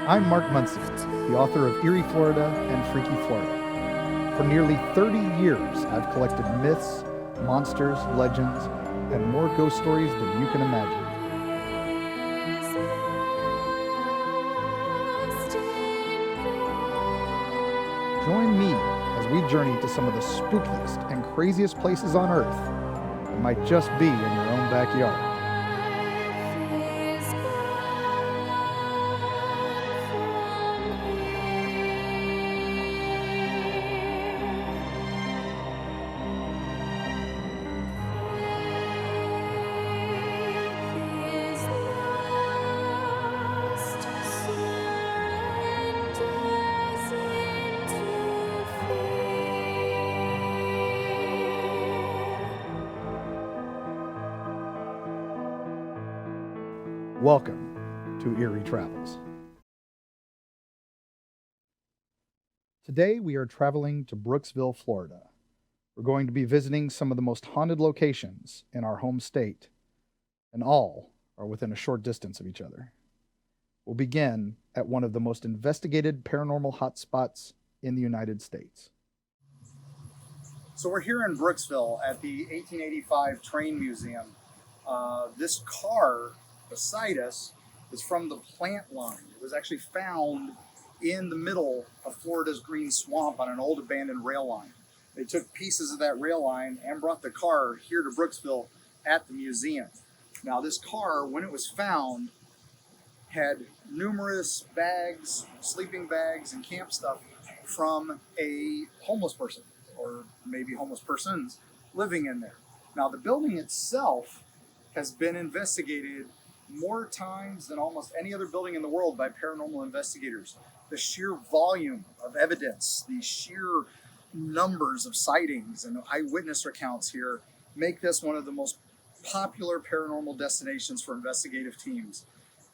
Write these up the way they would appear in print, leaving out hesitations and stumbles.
I'm Mark Muncy, the author of Eerie, Florida and Freaky Florida. For nearly 30 years, I've collected myths, monsters, legends, and more ghost stories than you can imagine. Join me as we journey to some of the spookiest and craziest places on Earth that might just be in your own backyard. Welcome to Eerie Travels. Today we are traveling to Brooksville, Florida. We're going to be visiting some of the most haunted locations in our home state, and all are within a short distance of each other. We'll begin at one of the most investigated paranormal hotspots in the United States. So we're here in Brooksville at the 1885 Train Museum. This car beside us is from the plant line. It was actually found in the middle of Florida's green swamp on an old abandoned rail line. They took pieces of that rail line and brought the car here to Brooksville at the museum. Now this car, when it was found, had numerous bags, sleeping bags, and camp stuff from a homeless person, or maybe homeless persons living in there. Now the building itself has been investigated more times than almost any other building in the world by paranormal investigators. The sheer volume of evidence, the sheer numbers of sightings and eyewitness accounts here make this one of the most popular paranormal destinations for investigative teams.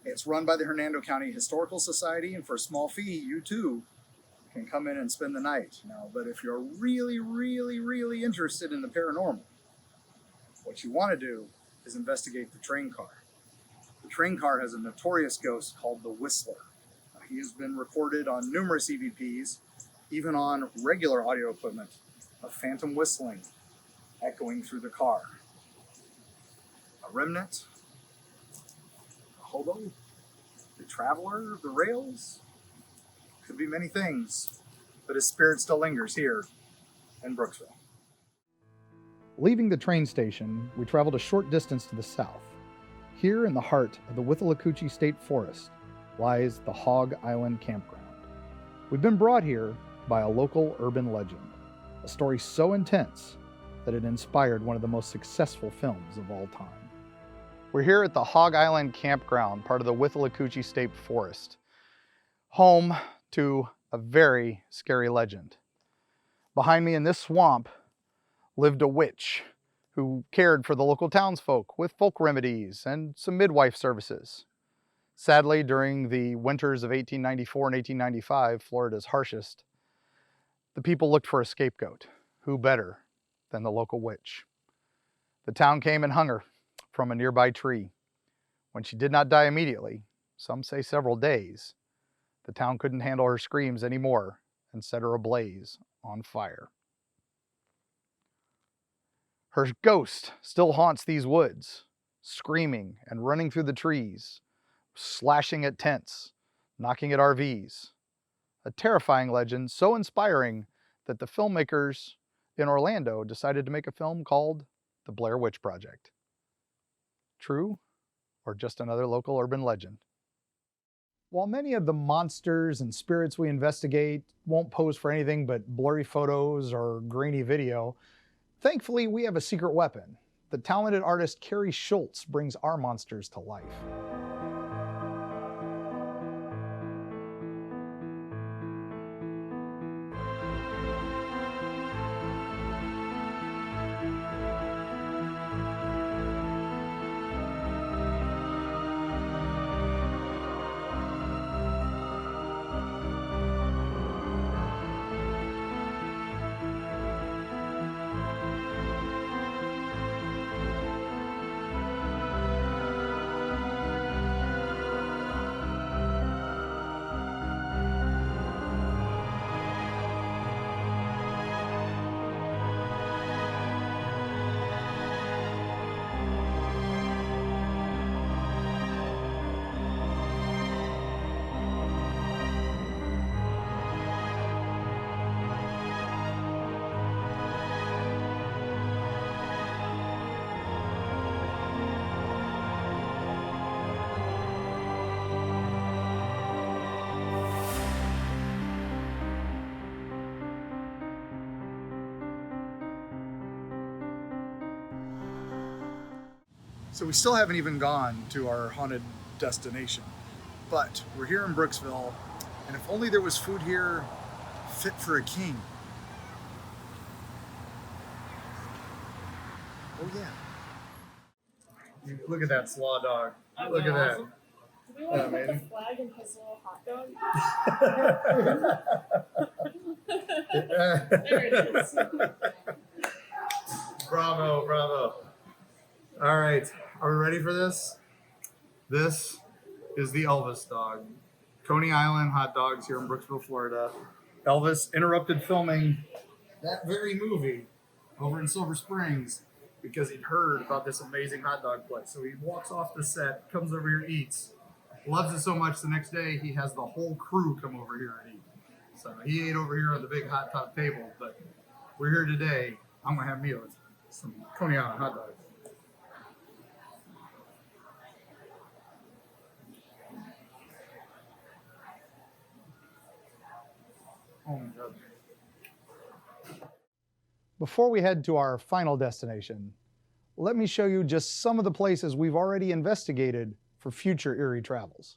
It's run by the Hernando County Historical Society, and for a small fee, you too can come in and spend the night. Now, but if you're really interested in the paranormal, what you want to do is investigate the train car. The train car has a notorious ghost called the Whistler. He has been recorded on numerous EVPs, even on regular audio equipment, of phantom whistling echoing through the car. A remnant, a hobo, the traveler of the rails, could be many things, but his spirit still lingers here in Brooksville. Leaving the train station, we traveled a short distance to the south. Here in the heart of the Withlacoochee State Forest lies the Hog Island Campground. We've been brought here by a local urban legend, a story so intense that it inspired one of the most successful films of all time. We're here at the Hog Island Campground, part of the Withlacoochee State Forest, home to a very scary legend. Behind me in this swamp lived a witch who cared for the local townsfolk with folk remedies and some midwife services. Sadly, during the winters of 1894 and 1895, Florida's harshest, the people looked for a scapegoat. Who better than the local witch? The town came and hung her from a nearby tree. When she did not die immediately, some say several days, the town couldn't handle her screams anymore and set her ablaze on fire. Her ghost still haunts these woods, screaming and running through the trees, slashing at tents, knocking at RVs. A terrifying legend so inspiring that the filmmakers in Orlando decided to make a film called The Blair Witch Project. True, or just another local urban legend? While many of the monsters and spirits we investigate won't pose for anything but blurry photos or grainy video, thankfully, we have a secret weapon. The talented artist Carrie Schultz brings our monsters to life. So we still haven't even gone to our haunted destination, but we're here in Brooksville, and if only there was food here fit for a king. Oh yeah. Look at that slaw dog. Look at that. Do we want to put the flag in his little hot dog? There it is. Bravo, bravo. All right, are we ready for this? This is the Elvis dog. Coney Island hot dogs here in Brooksville, Florida. Elvis interrupted filming that very movie over in Silver Springs because he'd heard about this amazing hot dog place. So he walks off the set, comes over here, eats, loves it so much the next day he has the whole crew come over here and eat. So he ate over here on the big hot top table, but we're here today. I'm gonna have me some Coney Island hot dogs. Oh my God. Before we head to our final destination, let me show you just some of the places we've already investigated for future Eerie travels.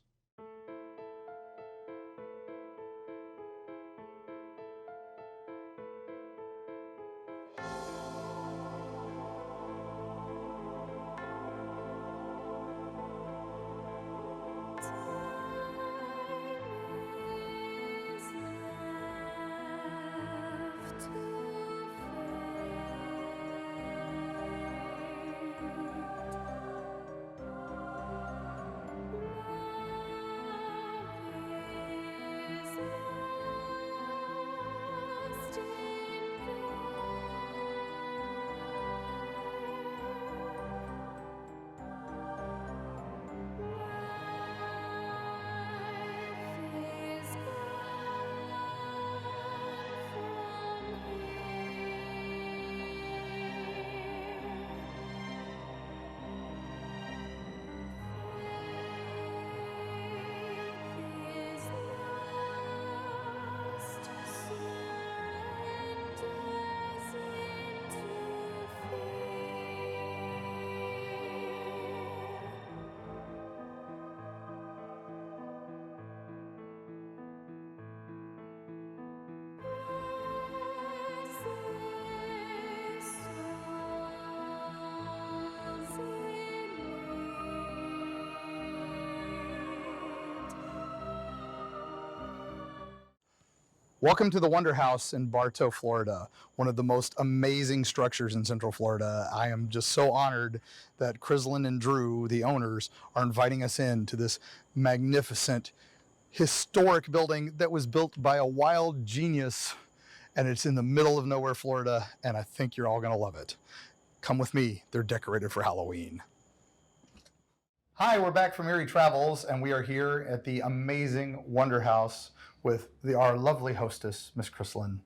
Welcome to the WonderHouse in Bartow, Florida, one of the most amazing structures in Central Florida. I am just so honored that Crislin and Drew, the owners, are inviting us into this magnificent, historic building that was built by a wild genius, and it's in the middle of nowhere, Florida, and I think you're all gonna love it. Come with me, they're decorated for Halloween. Hi, we're back from Eerie Travels, and we are here at the amazing WonderHouse with our lovely hostess, Miss Crislin.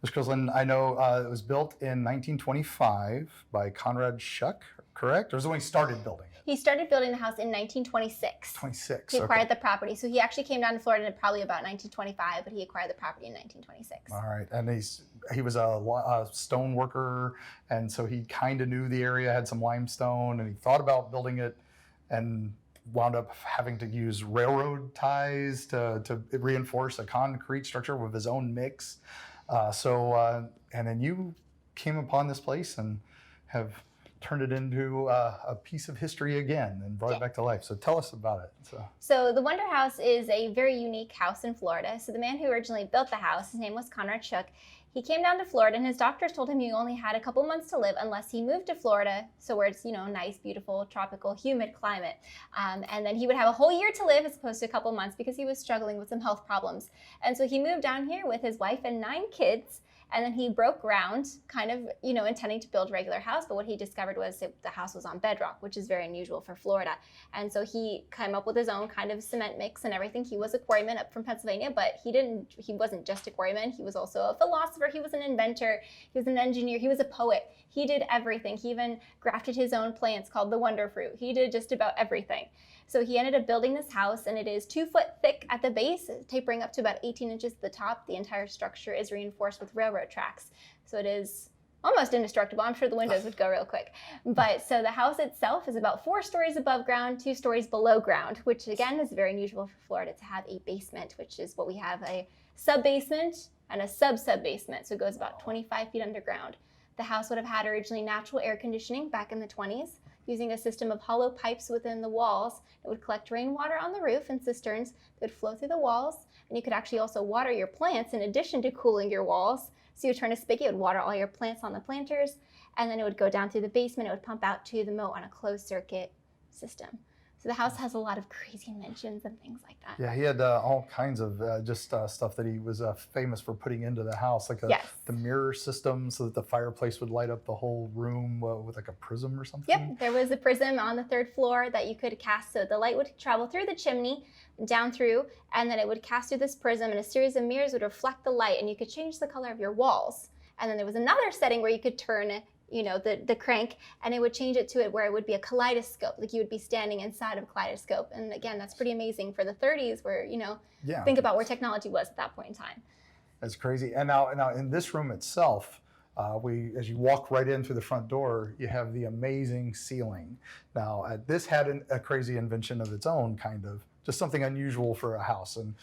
Miss Crislin, I know it was built in 1925 by Conrad Shuck, correct? Or was it when he started building it? He started building the house in 1926. 26. He acquired the property. So he actually came down to Florida in probably about 1925, but he acquired the property in 1926. All right, and he was a stone worker, and so he kind of knew the area, had some limestone, and he thought about building it, and wound up having to use railroad ties to reinforce a concrete structure with his own mix. And then you came upon this place and have turned it into a piece of history again and brought it back to life. So tell us about it. So the WonderHouse is a very unique house in Florida. So the man who originally built the house, his name was Conrad Shuck. He came down to Florida and his doctors told him he only had a couple months to live unless he moved to Florida, so where it's, nice, beautiful, tropical, humid climate. And then he would have a whole year to live as opposed to a couple months because he was struggling with some health problems. And so he moved down here with his wife and 9 kids. And then he broke ground, kind of, intending to build a regular house, but what he discovered was that the house was on bedrock, which is very unusual for Florida. And so he came up with his own kind of cement mix and everything. He was a quarryman up from Pennsylvania, but he wasn't just a quarryman. He was also a philosopher. He was an inventor. He was an engineer. He was a poet. He did everything. He even grafted his own plants called the wonder fruit. He did just about everything. So he ended up building this house, and it is 2 foot thick at the base, tapering up to about 18 inches at the top. The entire structure is reinforced with railroad tracks. So it is almost indestructible. I'm sure the windows would go real quick. But so the house itself is about 4 stories above ground, 2 stories below ground, which again is very unusual for Florida to have a basement, which is what we have, a sub-basement and a sub-sub-basement. So it goes about 25 feet underground. The house would have had originally natural air conditioning back in the 20s, using a system of hollow pipes within the walls that would collect rainwater on the roof and cisterns that would flow through the walls. And you could actually also water your plants in addition to cooling your walls. So you would turn a spigot, it would water all your plants on the planters, and then it would go down through the basement, it would pump out to the moat on a closed circuit system. So the house has a lot of crazy inventions and things like that. Yeah, he had all kinds of stuff that he was famous for putting into the house, like the mirror system so that the fireplace would light up the whole room with like a prism or something. Yep, there was a prism on the 3rd floor that you could cast, so the light would travel through the chimney, down through, and then it would cast through this prism, and a series of mirrors would reflect the light, and you could change the color of your walls. And then there was another setting where you could turn the crank, and it would change it to it where it would be a kaleidoscope, like you would be standing inside of a kaleidoscope. And again, that's pretty amazing for the 30s where, think about where technology was at that point in time. That's crazy. And now in this room itself, as you walk right in through the front door, you have the amazing ceiling. Now, this had a crazy invention of its own, kind of, just something unusual for a house. And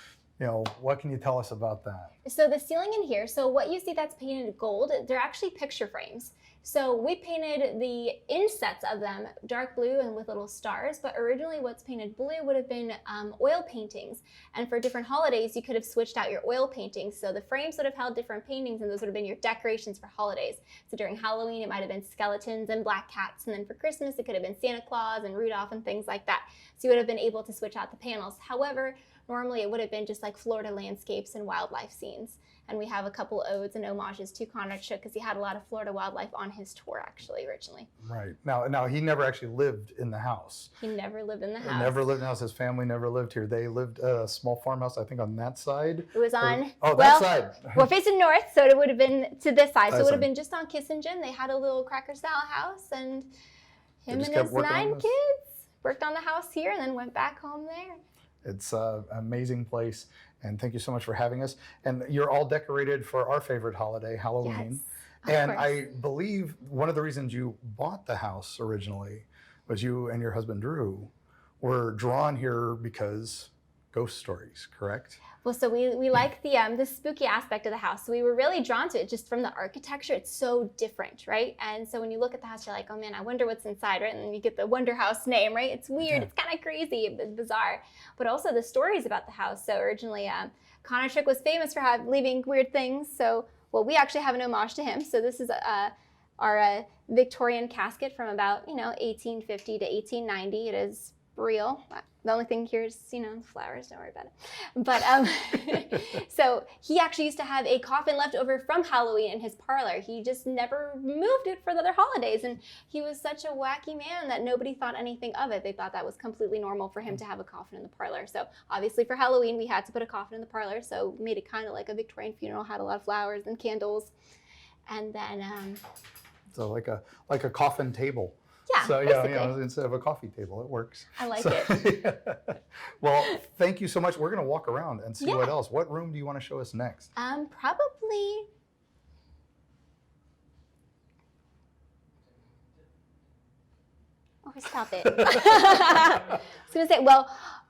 what can you tell us about that? So the ceiling in here, so what you see that's painted gold, they're actually picture frames. So we painted the insets of them dark blue and with little stars, but originally what's painted blue would have been oil paintings. And for different holidays, you could have switched out your oil paintings. So the frames would have held different paintings, and those would have been your decorations for holidays. So during Halloween, it might have been skeletons and black cats. And then for Christmas, it could have been Santa Claus and Rudolph and things like that. So you would have been able to switch out the panels. However, normally it would have been just like Florida landscapes and wildlife scenes. And we have a couple odes and homages to Conrad Shook because he had a lot of Florida wildlife on his tour actually originally. Right. Now he never actually lived in the house. He never lived in the house. He never lived in the house. His family never lived here. They lived a small farmhouse, I think, on that side. It was on, that side. We're facing north, so it would have been to this side. So it would have been just on Kissingen. They had a little cracker style house, and him and his 9 kids worked on the house here and then went back home there. It's an amazing place, and thank you so much for having us. And you're all decorated for our favorite holiday, Halloween. Yes, and I believe one of the reasons you bought the house originally was you and your husband Drew were drawn here because ghost stories, correct? Well, so we like the spooky aspect of the house. So we were really drawn to it just from the architecture. It's so different, right? And so when you look at the house, you're like, oh man, I wonder what's inside, right? And then you get the WonderHouse name, right? It's weird. Yeah. It's kind of crazy, bizarre. But also the stories about the house. So originally, Conrad Shook was famous for leaving weird things. So, we actually have an homage to him. So this is our Victorian casket from about, 1850 to 1890. It is real. The only thing here is, flowers, don't worry about it. But, so he actually used to have a coffin left over from Halloween in his parlor. He just never moved it for the other holidays. And he was such a wacky man that nobody thought anything of it. They thought that was completely normal for him to have a coffin in the parlor. So obviously for Halloween, we had to put a coffin in the parlor. So we made it kind of like a Victorian funeral, had a lot of flowers and candles. And then, so like a coffin table. Yeah, so basically. Instead of a coffee table, it works. I like it. Yeah. Well, thank you so much. We're going to walk around and see what else. What room do you want to show us next? Probably. Oh, stop it. I was going to say,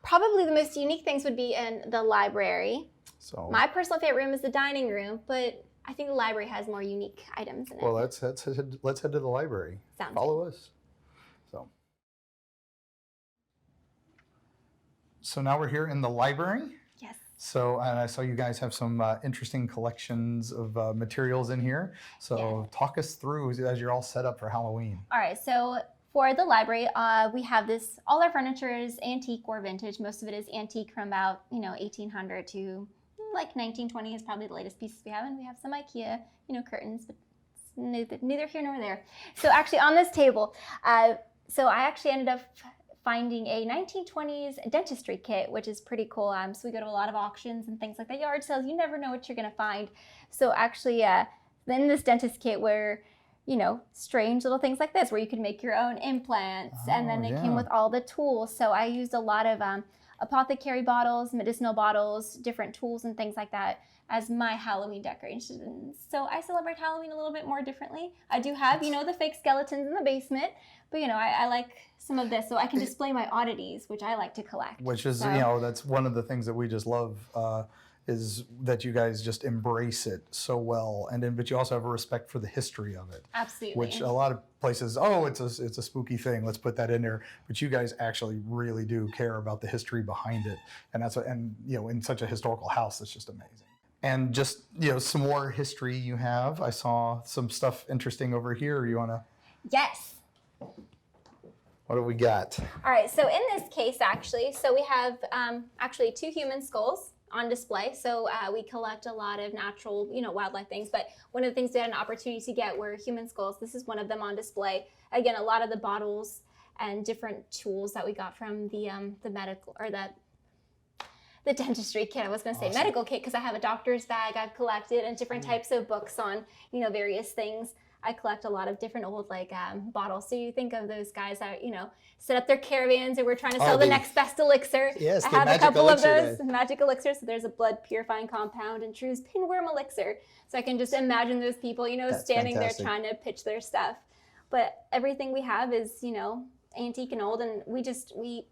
probably the most unique things would be in the library. So my personal favorite room is the dining room, but I think the library has more unique items in it. Well, let's head to the library. Follow us. So now we're here in the library. Yes. So, and I saw you guys have some interesting collections of materials in here. So talk us through as you're all set up for Halloween. All right, so for the library, we have this, all our furniture is antique or vintage. Most of it is antique from about, 1800 to like 1920 is probably the latest pieces we have. And we have some IKEA, curtains, but it's neither here nor there. So actually on this table, so I actually ended up finding a 1920s dentistry kit, which is pretty cool. So we go to a lot of auctions and things like that, yard sales. You never know what you're gonna find. So actually, then this dentist kit were, strange little things like this, where you could make your own implants, and then it came with all the tools. So I used a lot of apothecary bottles, medicinal bottles, different tools and things like that as my Halloween decorations. So I celebrate Halloween a little bit more differently. I do have, the fake skeletons in the basement, but I like some of this so I can display my oddities, which I like to collect. Which is, that's one of the things that we just love, is that you guys just embrace it so well, but you also have a respect for the history of it. Absolutely. Which a lot of places, it's a spooky thing, let's put that in there. But you guys actually really do care about the history behind it, and in such a historical house, that's just amazing. And just some more history you have. I saw some stuff interesting over here. You wanna? Yes. What do we got? All right. So in this case, actually, we have actually 2 human skulls on display. So we collect a lot of natural, wildlife things. But one of the things we had an opportunity to get were human skulls. This is one of them on display. Again, a lot of the bottles and different tools that we got from the medical or the dentistry kit. I was going to say medical kit because I have a doctor's bag I've collected and different types of books on, various things. I collect a lot of different old bottles. So you think of those guys that set up their caravans and we're trying to sell the next best elixir. Yes, I the have a magic couple of elixir those magic elixirs. So there's a blood purifying compound and True's pinworm elixir. So I can just imagine those people, That's standing fantastic. there trying to pitch their stuff. But everything we have is, antique and old, and we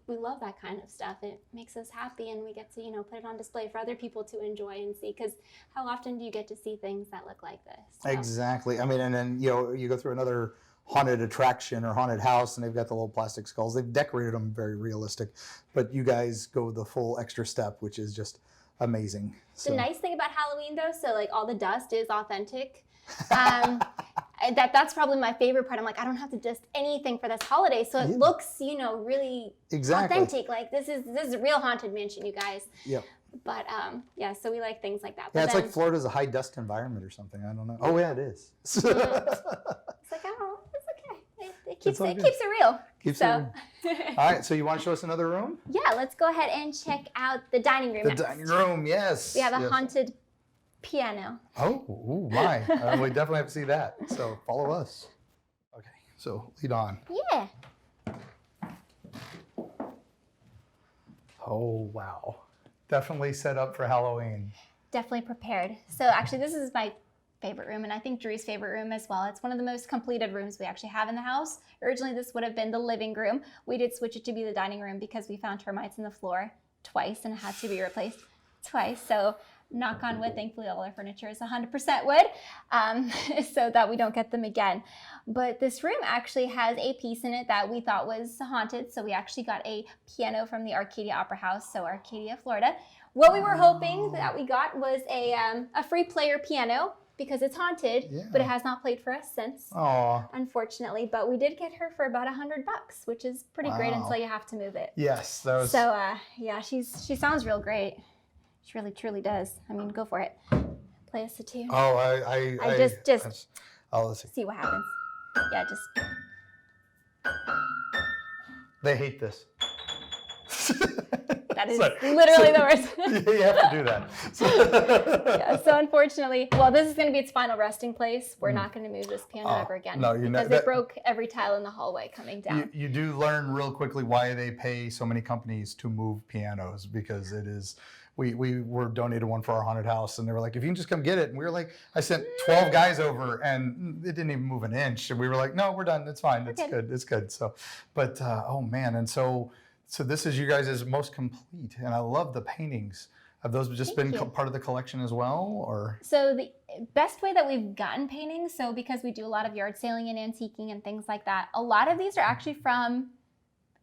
love that kind of stuff. It makes us happy, and we get to put it on display for other people to enjoy and see, because how often do you get to see things that look like this? So. Exactly. I mean, and then you go through another haunted attraction or haunted house and they've got the little plastic skulls. They've decorated them very realistic, but you guys go the full extra step, which is just amazing. The nice thing about Halloween though, so all the dust is authentic. That's probably my favorite part. I'm like, I don't have to dust anything for this holiday, so it looks, really authentic. Like this is a real haunted mansion, you guys. Yep. But so we like things like that. Yeah, But it's then, like Florida's a high dust environment or something. I don't know. Oh yeah, it is. it's like, oh, it's okay. It keeps all it good. keeps it real. Keeps it real. All right, so you want to show us another room? Yeah, let's go ahead and check out the dining room. The next. dining room, yes. We have a haunted piano. Oh, ooh, my. We definitely have to see that. So follow us. Okay, so lead on. Yeah. Oh, wow. Definitely set up for Halloween. Definitely prepared. So actually, this is my favorite room, and I think Drew's favorite room as well. It's one of the most completed rooms we actually have in the house. Originally, this would have been the living room. We did switch it to be the dining room because we found termites in the floor twice, and it had to be replaced twice. So knock on wood, thankfully all our furniture is 100% wood, so that we don't get them again. But this room actually has a piece in it that we thought was haunted, so we actually got a piano from the Arcadia Opera House, so Arcadia, Florida. What we were hoping that we got was a free player piano, because it's haunted, but it has not played for us since, unfortunately. But we did get her for about $100, which is pretty great until you have to move it. Yes, that was... So yeah, she sounds real great. She really truly does. I mean, go for it. Play us a tune. Oh, I just let's see. see what happens. Yeah, just. They hate this. That is literally the worst. You have to do that. Yeah, so unfortunately, this is going to be its final resting place. We're not going to move this piano ever again. No, because it broke every tile in the hallway coming down. You do learn real quickly why they pay so many companies to move pianos, because it is... We were donated one for our haunted house, and they were like, if you can just come get it. And we were like, I sent 12 guys over, and it didn't even move an inch. And we were like, no, we're done. It's fine. It's good. It's good. So, but, oh man. And so this is you guys' most complete. And I love the paintings. Have those just been part of the collection as well, or? So the best way that we've gotten paintings, so because we do a lot of yard sailing and antiquing and things like that, a lot of these are actually from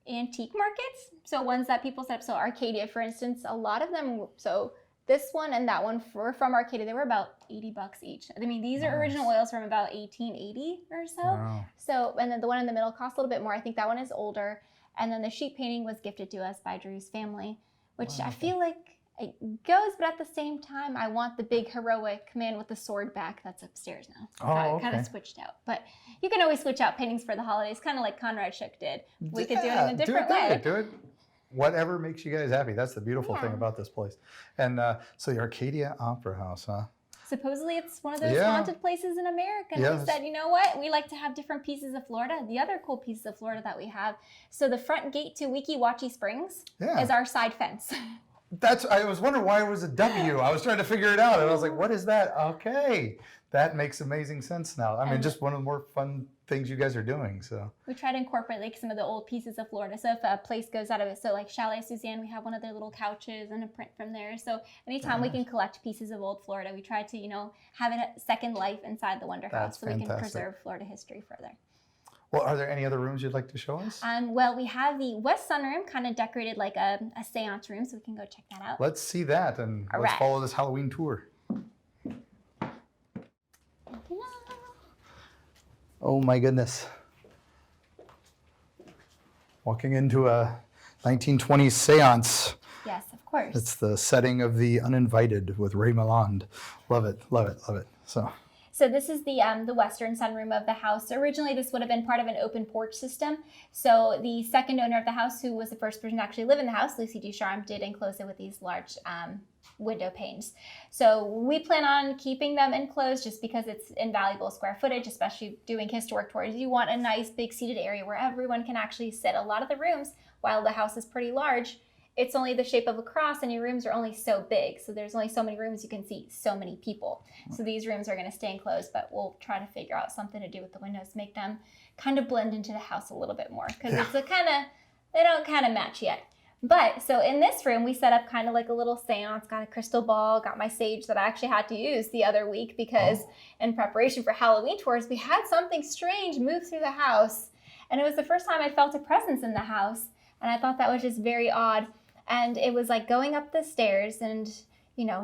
antique markets, so ones that people set up. So Arcadia, for instance, a lot of them, so this one and that one were from Arcadia. They were about $80 each. I mean, these are original oils from about 1880 or so. Wow. So, and then the one in the middle costs a little bit more. I think that one is older. And then the sheep painting was gifted to us by Drew's family, which I feel like it goes, but at the same time, I want the big heroic man with the sword back that's upstairs now. So I kind of switched out. But you can always switch out paintings for the holidays, kind of like Conrad Shook did. We could do it in a different way. Do it. Whatever makes you guys happy. That's the beautiful thing about this place. And so the Arcadia Opera House, huh? Supposedly it's one of those Yeah. haunted places in America. And Yes. we said, you know what? We like to have different pieces of Florida. The other cool pieces of Florida that we have. So the front gate to Weeki Wachee Springs Yeah. is our side fence. I was wondering why it was a W. I was trying to figure it out, and I was like, what is that? Okay. That makes amazing sense now. I mean, just one of the more fun things you guys are doing. So We try to incorporate like some of the old pieces of Florida. So if a place goes out of it, so like Chalet Suzanne, we have one of their little couches and a print from there. So anytime we can collect pieces of old Florida, we try to, have it a second life inside the WonderHouse That's so we can fantastic. preserve Florida history further. Well, are there any other rooms you'd like to show us? Well, we have the West Sunroom kind of decorated like a seance room, so we can go check that out. Let's see that, and All let's right. follow this Halloween tour. Oh my goodness. Walking into a 1920s seance. Yes, of course. It's the setting of The Uninvited with Ray Milland. Love it, love it, love it. So this is the western sunroom of the house. Originally, this would have been part of an open porch system. So the second owner of the house, who was the first person to actually live in the house, Lucy Ducharme, did enclose it with these large window panes. So we plan on keeping them enclosed just because it's invaluable square footage, especially doing historic tours. You want a nice big seated area where everyone can actually sit. A lot of the rooms, while the house is pretty large, it's only the shape of a cross and your rooms are only so big. So there's only so many rooms you can seat so many people. So these rooms are going to stay enclosed, but we'll try to figure out something to do with the windows, make them kind of blend into the house a little bit more because it's they don't kind of match yet. But so in this room, we set up kind of like a little seance, got a crystal ball, got my sage that I actually had to use the other week because in preparation for Halloween tours, we had something strange move through the house. And it was the first time I felt a presence in the house. And I thought that was just very odd. And it was like going up the stairs and,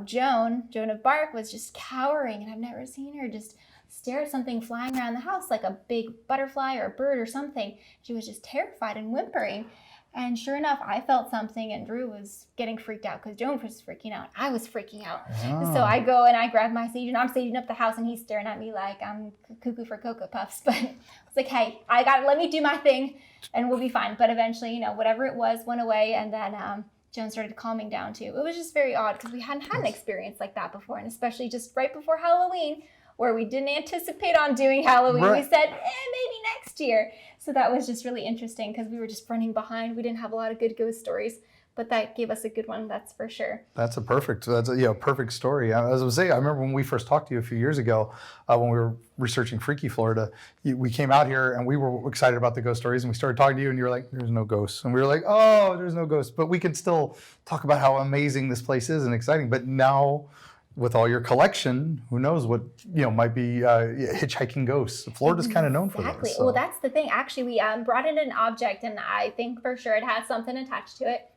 Joan of Bark was just cowering, and I've never seen her just stare at something flying around the house like a big butterfly or a bird or something. She was just terrified and whimpering. And sure enough, I felt something, and Drew was getting freaked out because Joan was freaking out. I was freaking out. Oh. So I go and I grab my sage, and I'm saging up the house, and he's staring at me like I'm cuckoo for Cocoa Puffs. But I was like, hey, let me do my thing, and we'll be fine. But eventually, whatever it was went away, and then Joan started calming down too. It was just very odd because we hadn't had an experience like that before, and especially just right before Halloween, where we didn't anticipate on doing Halloween. Right. We said, maybe next year. So that was just really interesting because we were just running behind. We didn't have a lot of good ghost stories, but that gave us a good one, that's for sure. That's a perfect story. As I was saying, I remember when we first talked to you a few years ago, when we were researching Freaky Florida, we came out here and we were excited about the ghost stories, and we started talking to you, and you were like, there's no ghosts. And we were like, oh, there's no ghosts. But we can still talk about how amazing this place is and exciting. But now, with all your collection, who knows what might be hitchhiking ghosts. Florida's kind of known for that. Exactly. Well, that's the thing. Actually, we brought in an object, and I think for sure it has something attached to it.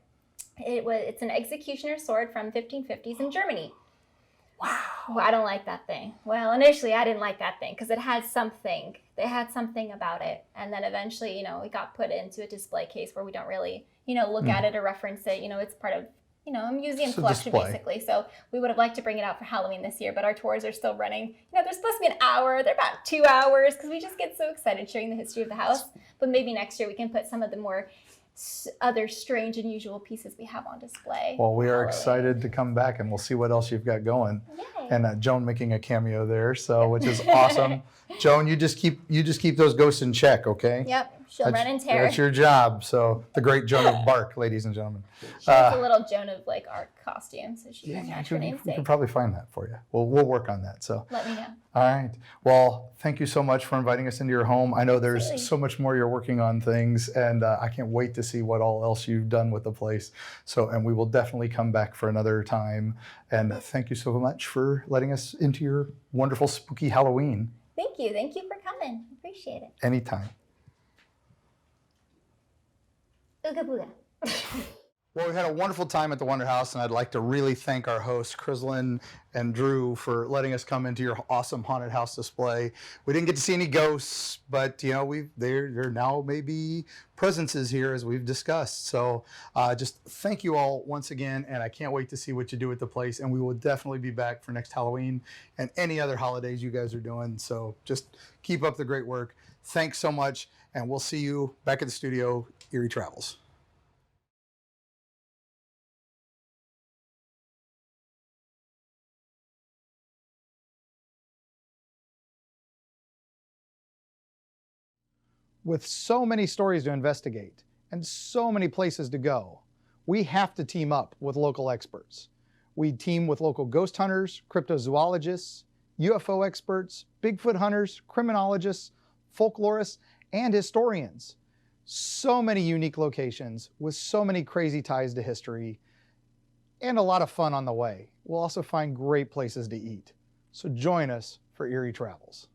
It's an executioner's sword from 1550s in Germany. Wow. Well, I don't like that thing. Well, initially I didn't like that thing because it had something. They had something about it, and then eventually, it got put into a display case where we don't really, look at it or reference it. It's part of a museum collection, basically. So we would have liked to bring it out for Halloween this year, but our tours are still running. They're supposed to be an hour. They're about 2 hours because we just get so excited showing the history of the house. But maybe next year we can put some of the more other strange, unusual pieces we have on display. Well, we are excited to come back, and we'll see what else you've got going. Yay. And Joan making a cameo there, which is awesome. Joan, you just keep those ghosts in check, okay? Yep, she'll run and tear. That's your job. So the great Joan of Bark, ladies and gentlemen. She has a little Joan of Arc costume, so she can match her we namesake. can probably find that for you. We'll work on that. So Let me know. all right. Well, thank you so much for inviting us into your home. I know there's Absolutely. so much more you're working on things, and I can't wait to see what all else you've done with the place. And we will definitely come back for another time. And thank you so much for letting us into your wonderful spooky Halloween. Thank you. Thank you for coming. Appreciate it. Anytime. Ooga booga. Well, we had a wonderful time at the WonderHouse, and I'd like to really thank our hosts, Crislin and Drew, for letting us come into your awesome haunted house display. We didn't get to see any ghosts, but there now may be presences here as we've discussed. So just thank you all once again, and I can't wait to see what you do with the place. And we will definitely be back for next Halloween and any other holidays you guys are doing. So just keep up the great work. Thanks so much, and we'll see you back at the studio, Eerie Travels. With so many stories to investigate and so many places to go, we have to team up with local experts. We team with local ghost hunters, cryptozoologists, UFO experts, Bigfoot hunters, criminologists, folklorists, and historians. So many unique locations with so many crazy ties to history and a lot of fun on the way. We'll also find great places to eat. So join us for Eerie Travels.